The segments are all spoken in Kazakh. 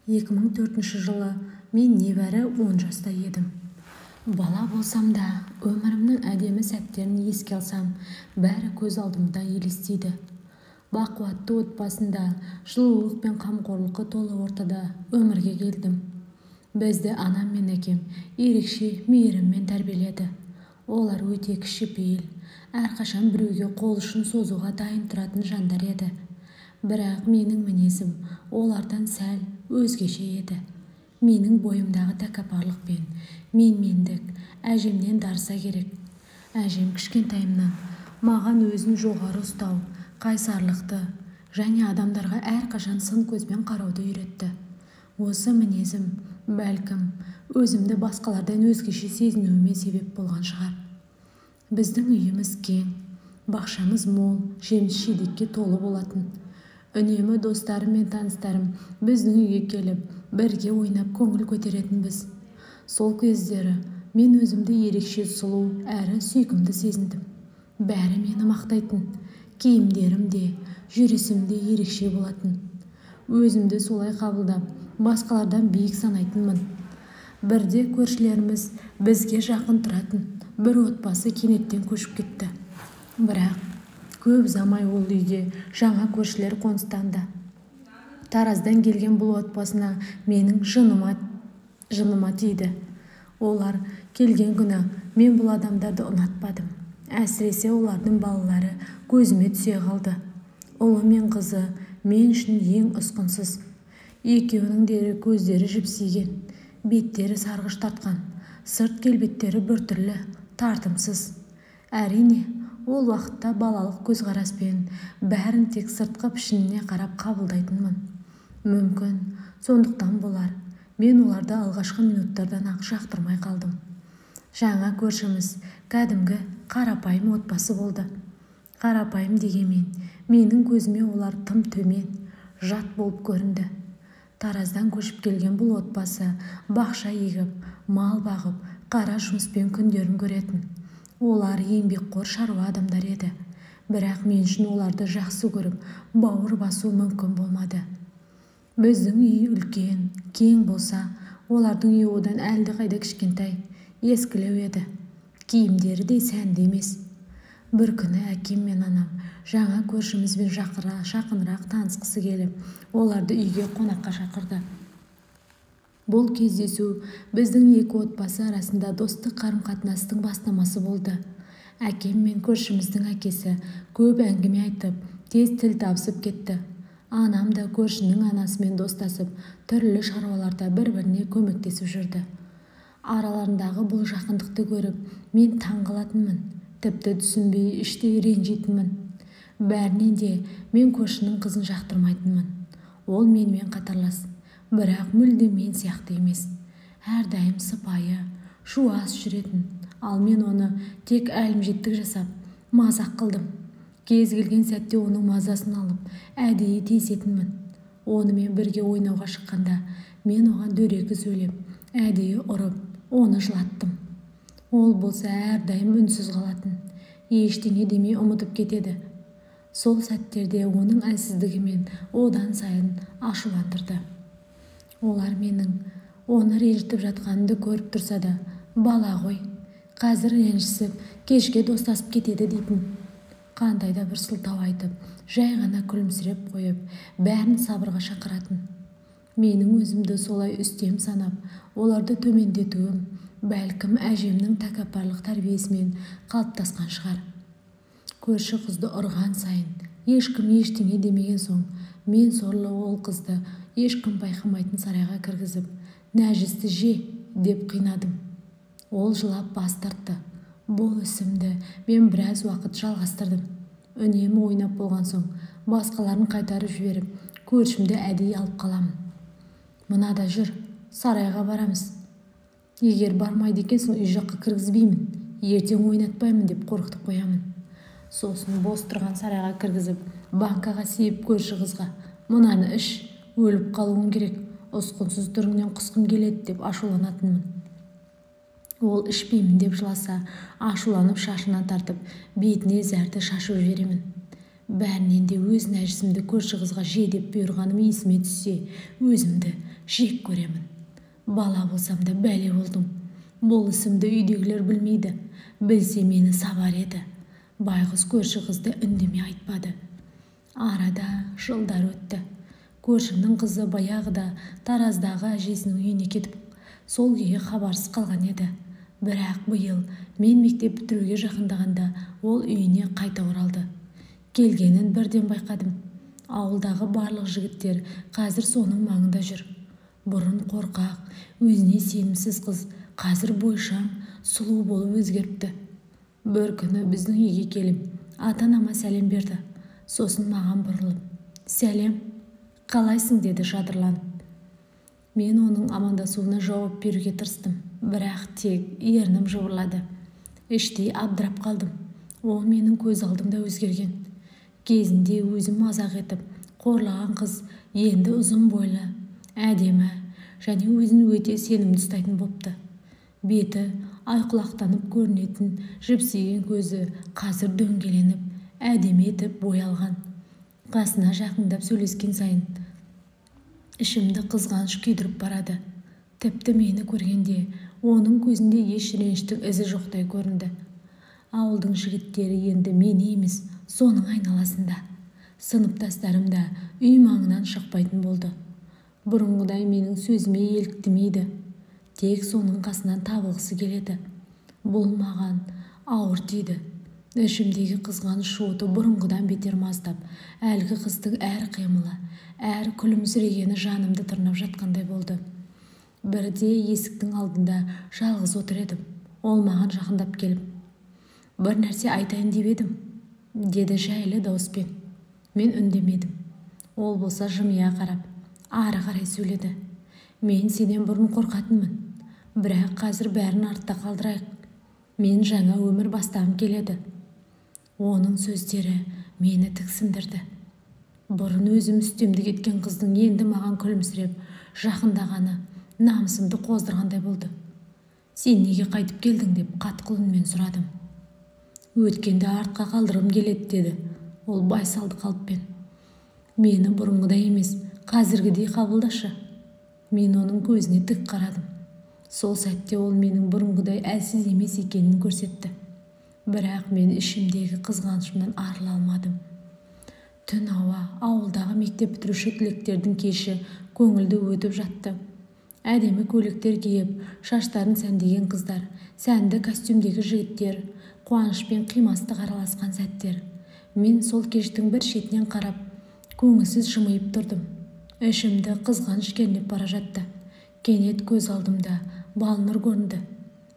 2004 жылы мен небәрі 10 жаста едім. Бала болсам да, өмірімнің әдемі сәттерін еске алсам, бәрі көз алдымда елестейді. Бақуатты отбасында, жылулық пен қамқорлыққа толы ортада өмірге келдім. Бізді анам мен әкем ерекше мейіріммен тәрбиеледі. Олар өте кішіпейіл, әрқашан біреуге қол ұшын созуға дайын тұратын жандар еді. Бірақ менің мінезім олардан сәл өзгеше еді. Менің бойымдағы тәкаппарлық пен менмендік әжемнен дарыса керек. Әжем кішкентайымнан маған өзін жоғары ұстау, қайсарлықты және адамдарға әрқашан сын көзбен қарауды үйретті. Осы мінезім бәлкім өзімді басқалардан өзгеше сезінуіме себеп болған шығар. Біздің үйіміз кең, бақшамыз мол, жеміс-жидекке толы болатын. Үнемі достарым мен таныстарым біздің үйге келіп, бірге ойнап көңіл көтеретінбіз. Сол кездері мен өзімді ерекше сұлу әрі сүйкімді сезіндім. Бәрі мені мақтайтын. Киімдерім де, жүрісім де ерекше болатын. Өзімді солай қабылдап, басқалардан биік санайтынмын. Бірде көршілеріміз бізге жақын тұратын бір отбасы кенеттен көшіп кетті. Бірақ көп ұзамай ол үйге жаңа көршілер қоныстанды. Тараздан келген бұл отбасына менің жыныма тиді. Олар келген күні мен бұл адамдарды ұнатпадым. Әсіресе олардың балалары көзіме түсе қалды. Ұлы мен қызы мен үшін ең ұсқынсыз. Екеуінің де көздері жіпсиген, беттері сарғыш тартқан, сырт келбеттері біртүрлі, тартымсыз. Әрине, ол уақытта балалық көзқараспен бәрін тек сыртқы пішініне қарап қабылдайтынмын. Мүмкін, сондықтан болар. Мен оларды алғашқы минуттардан ақ жақтырмай қалдым. Жаңа көршіміз кәдімгі қарапайым отбасы болды. Қарапайым дегенмен, менің көзіме олар тым төмен, жат болып көрінді. Тараздан көшіп келген бұл отбасы бақша егіп, мал бағып, қара жұмыспен күндерін көретін. Олар еңбекқор шаруа адамдар еді. Бірақ мен үшін оларды жақсы көріп, бауыр басу мүмкін болмады. Біздің үй үлкен, кең болса, олардың үйі одан әлді қайда кішкентай, ескілеу еді. Киімдері де сәнді емес. Бір күні әкем мен анам жаңа көршімізбен жақынырақ танысқысы келіп, оларды үйге қонаққа шақырды. Бұл кездесу біздің екі отбасы арасында достық қарым-қатынастың бастамасы болды. Әкем мен көршіміздің әкесі көп әңгіме айтып, тез тіл табысып кетті. Анам да көршінің анасымен достасып, түрлі шаруаларда бір-біріне көмектесіп жүрді. Араларындағы бұл жақындықты көріп, мен таң қалатынмын. Тіпті түсінбей іштей ренжитінмін. Бәрінен де мен көршінің қызын жақтырмайтынмын. Ол менімен қатарлас, бірақ мүлде мен сияқты емес. Әрдайым сыпайы, жуас жүретін, ал мен оны тек әлімжеттік жасап, мазақ қылдым. Кез келген сәтте оның мазасын алып, әдейі тиісетінмін. Онымен бірге ойнауға шыққанда, мен оған дөрекі сөйлеп, әдейі ұрып, оны жылаттым. Ол болса әрдайым үнсіз қалатын, ештеңе демей ұмытып кетеді. Сол сәттерде оның әлсіздігі мен одан сайын ашуландырды. Олар менің оны ренжітіп жатқанымды көріп тұрса да, бала ғой, қазір ренжісіп, кешке достасып кетеді дейтін. Қандай да бір сылтау айтып, жай ғана күлімсіреп қойып, бәрін сабырға шақыратын. Менің өзімді солай үстем санап, оларды төмендетуім, бәлкім әжемнің тәкаппарлық тәрбиесімен қалыптасқан шығар. Көрші қызды ұрған сайын, ешкім ештеңе демеген соң, мен сорлы ол қызды ешкім байқамайтын сарайға кіргізіп, нәжісті же деп қинадым. Ол жылап бас тартты. Бұл ісімді мен біраз уақыт жалғастырдым. Үнемі ойнап болған соң, басқаларын қайтарып жіберіп, көршімді әдейі алып қаламын. Мынада жүр, сарайға барамыз. Егер бармайды екенсің, үй жаққа кіргізбеймін, ертең ойнатпаймын деп қорқытып қоямын. Сосын бос тұрған сарайға кіргізіп, банкаға сиіп көрші қызға, мынаны іш, өліп қалуың керек, ұсқынсыз түріңнен құсқым келеді деп ашуланатынмын. Ол ішпеймін деп жыласа, ашуланып шашынан тартып, бетіне зәрді шашып жіберемін. Бәрінен де өз нәжісімді көрші қызға же деп бұйырғаным есіме түссе, өзімді жек көремін. Бала болсам да бәле болдым. Бұл ісімді үйдегілер білмейді. Білсе мені сабар еді. Байғұс көрші қызды үндеме айтпады. Арада жылдар өтті. Көршімнің қызы баяғыда Тараздағы әжесінің үйіне кетіп, сол күйі хабарсыз қалған еді. Бірақ биыл мен мектеп бітіруге жақындағанда ол үйіне қайта оралды. Келгенін бірден байқадым. Ауылдағы барлық жігіттер қазір соның маңында жүр. Бұрын қорқақ, өзіне сенімсіз қыз, қазір бойшаң, сұлу болып өзгеріпті. Бір күні біздің үйге келіп, ата-анама сәлем берді. Сосын маған бұрылып, «Сәлем, қалайсың?» деді жадырланып. Мен оның амандасуына жауап беруге тырыстым, бірақ тек ернім жыбырлады. Іштей абдырап қалдым. Ол менің көз алдымда өзгерген. Кезінде өзім мазақ етіп қорлаған қыз енді ұзын бойлы, әдемі және өзін өте сенімді ұстайтын бопты. Беті айқұлақтанып көрінетін жіпсеген көзі қазір дөңгеленіп, әдемі етіп боялған. Қасына жақындап сөйлескен сайын ішімді қызғаныш күйдіріп барады. Тіпті мені көргенде оның көзінде еш реніштің ізі жоқтай көрінді. Ауылдың жігіттері енді мені емес, соның айналасында. Сыныптастарым да үй маңынан шықпайтын болды. Бұрынғыдай менің сөзіме еліктемейді. Тек соның қасынан табылғысы келеді. Бұл маған ауыр тиді. Ішімдегі қызғаныш оты бұрынғыдан бетер маздап, әлгі қыздың әр қимылы, әр күлімсірегені жанымды тырнап жатқандай болды. Бірде есіктің алдында жалғыз отыр едім. Ол маған жақындап келіп, «Бір нәрсе айтайын деп едім», деді жайлы дауыспен. Мен үндемедім. Ол болса жымия қарап, ары қарай сөйледі. «Мен сенен бұрын қорқатынмын, бірақ қазір бәрін артта қалдырайық. Мен жаңа өмір бастағым келеді». Оның сөздері мені тіксіндірді. Бұрын өзім үстемдік еткен қыздың енді маған күлімсіреп жақындағаны намысымды қоздырғандай болды. «Сен неге қайтып келдің?» деп қатқыл үнмен сұрадым. «Өткенді артқа қалдырғым келеді», деді ол байсалды қалыппен. «Мені бұрынғыдай емес, қазіргідей қабылдашы». Мен оның көзіне тік қарадым. Сол сәтте ол менің бұрынғыдай әлсіз емес екенін көрсетті. Бірақ мен ішімдегі қызғанышымнан арыла алмадым. Түн ауа ауылдағы мектеп бітіруші түлектердің кеші көңілді өтіп жатты. Әдемі көйлектер киіп, шаштарын сәндеген қыздар, сәнді костюмдегі жігіттер, қуанышпен қимастық араласқан сәттер. Мен сол кештің бір шетінен қарап, көңілсіз жымиып тұрдым. Ішімді қызғаныш кернеп бара жатты. Кенет көз алдымда Балнұр көрінді.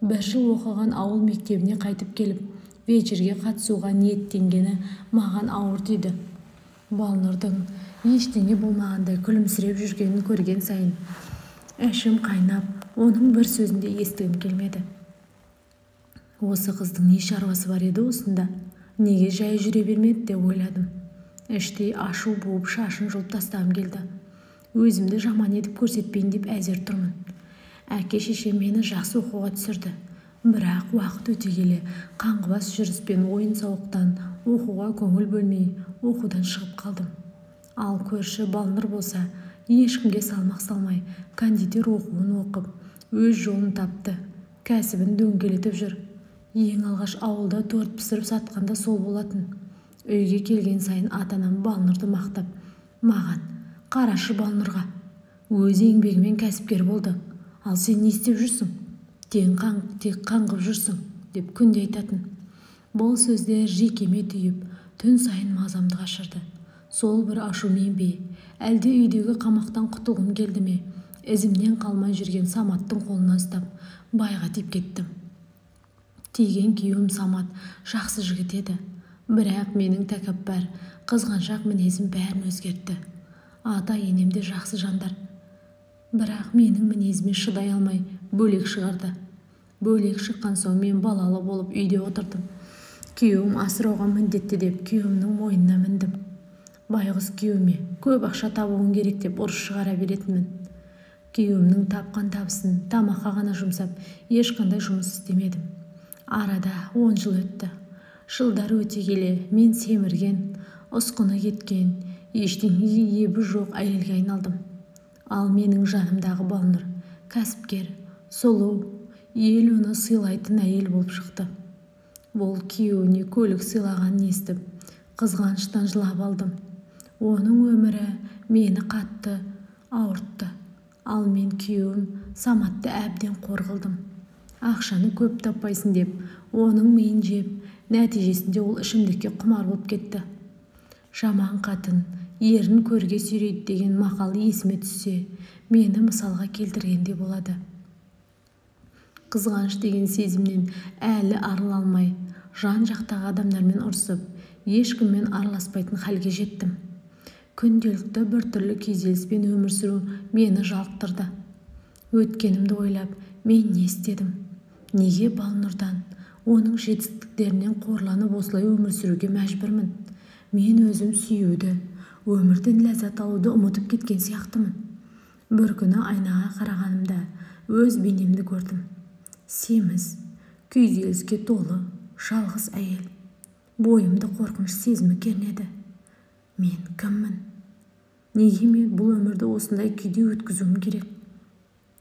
Бір жыл оқыған ауыл мектебіне қайтып келіп, вечерге қатысуға ниеттенгені маған ауыр тиді. Балнұрдың ештеңе болмағандай күлімсіреп жүргенін көрген сайын ішім қайнап, оның бір сөзінде естігім келмеді. Осы қыздың не шаруасы бар еді осында? Неге жай жүре бермеді деп ойладым. Іштей ашу буып шашын жұлып тастағым келді. Өзімді жаман етіп көрсетпейін деп әзер тұрмын. Әке-шеше мені жақсы оқуға түсірді. Бірақ уақыт өте келе қаңғыбас жүріспен ойын-сауықтан оқуға көңіл бөлмей оқудан шығып қалдым. Ал көрші Балнұр болса, ешкімге салмақ салмай кондитер оқуын оқып, өз жолын тапты. Кәсібін дөңгелетіп жүр. Ең алғаш ауылда торт пісіріп сатқанда сол болатын. Үйге келген сайын ата-анам Балнұрды мақтап, маған, «Қарашы Балнұрға, өз еңбегімен кәсіпкер болды. Ал сен не істеп жүрсің? Тек қаңғып жүрсің», деп күнде айтатын. Бұл сөздер жекеме түйіп, түн сайын мазамды қашырды. Сол бір ашумен бе, әлде үйдегі қамақтан құтылғым келді ме, ізімнен қалмай жүрген Саматтың қолына ұстап, байға тиіп кеттім. Тиген күйеуім Самат жақсы жігіт еді. Бірақ менің тәкаппар, қызғаншақ мінезім бәрін өзгертті. Ата-енем де жақсы жандар. Бірақ менің мінезіме шыдай алмай бөлек шығарды. Бөлек шыққан соң мен балалы болып үйде отырдым. Күйеуім асырауға міндетті деп күйеуімнің мойнына міндім. Байғұс күйеуіме көп ақша табуым керек деп ұрыс шығара беретінмін. Күйеуімнің тапқан табысын тамаққа ғана жұмсап, ешқандай жұмыс істемедім. Арада 10 жыл өтті. Жылдар өте келе мен семірген, ұсқыны кеткен, ештеңеге ебі жоқ әйелге айналдым. Ал менің жанымдағы Балнұр кәсіпкер, сұлу, ел оны сыйлайтын әйел болып шықты. Ол күйеуіне көлік сыйлағанын естіп, қызғаныштан жылап алдым. Оның өмірі мені қатты ауыртты. Ал мен күйеуім Саматты әбден қор қылдым. Ақшаны көп таппайсың деп, оның миын жеп, нәтижесінде ол ішімдікке құмар болып кетті. Жаман қатын ерін көрге сүйрейді деген мақал есіме түссе, мені мысалға келтіргенде болады. Қызғаныш деген сезімнен әлі арыла алмай, жан-жақтағы адамдармен ұрсып, ешкіммен араласпайтын халге жеттім. Күнделікті біртүрлі күйзеліспен өмір сүру мені жалықтырды. Өткенімді ойлап, мен не істедім? Неге Балнұрдан, оның жетістіктерінен қорланып осылай өмір сүруге мәжбүрмін? Мен өзім сүюді, өмірден ләззат алуды ұмытып кеткен сияқтымын. Бір күні айнаға қарағанымда өз бейнемді көрдім. Семіз, күйзеліске толы, жалғыз әйел. Бойымды қорқыныш сезімі кернеді. Мен кіммін? Неге мен бұл өмірді осындай күйде өткізуім керек?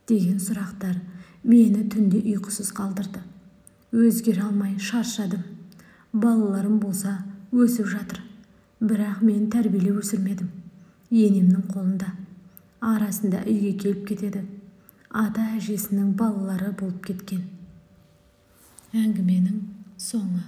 Деген сұрақтар мені түнде ұйқысыз қалдырды. Өзгере алмай шаршадым. Балаларым болса өсіп жатыр. Бірақ мен тәрбиелеп өсірмедім. Енемнің қолында. Арасында үйге келіп кетеді. Ата әжесінің балалары болып кеткен. Әңгіменің соңы.